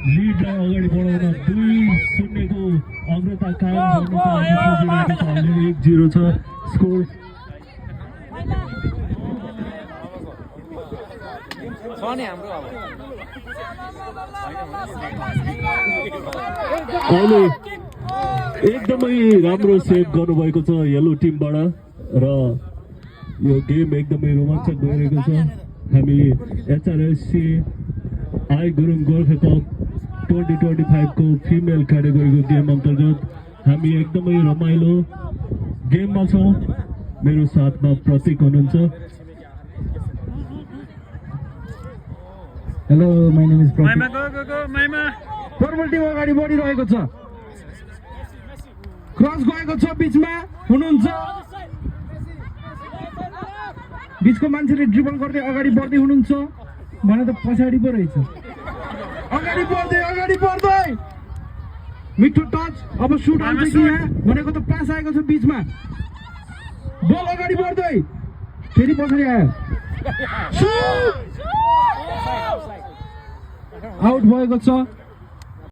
लिडलाई अगाडि बढाउन 2-0 को अग्रता कायम गर्नु छ। 1-0 छ स्कोर। अहिले एकदमै राम्रो सेभ गर्नुभएको छ येलो टिमबाट र यो गेम एकदमै रोमाञ्चक भइरहेको छ। हामी एचआरएससी आई गुरुङ गोर्खा कप 2025 को फिमेल क्याटेगोरीको गेम अन्तर्गत हामी एकदमै रमाइलो गेममा छौँ। मेरो साथमा प्रतीक हुनुहुन्छ। Hello, my name is Pratik. Purple team अगाडि बढिरहेको छ। क्रस गएको छ, बिचमा हुनुहुन्छ। बिचको मान्छेले ड्रिबल गर्दै अगाडि बढ्दै हुनुहुन्छ भने त पछाडि पो रहेछ। अगाडि बढ्दै मिठो टच। अब सुट आउँछ कि यहाँ भनेको त पास आएको छ बिचमा। बल अगाडि बढ्दै फेरि पछाडि आयो। आउट भएको छ।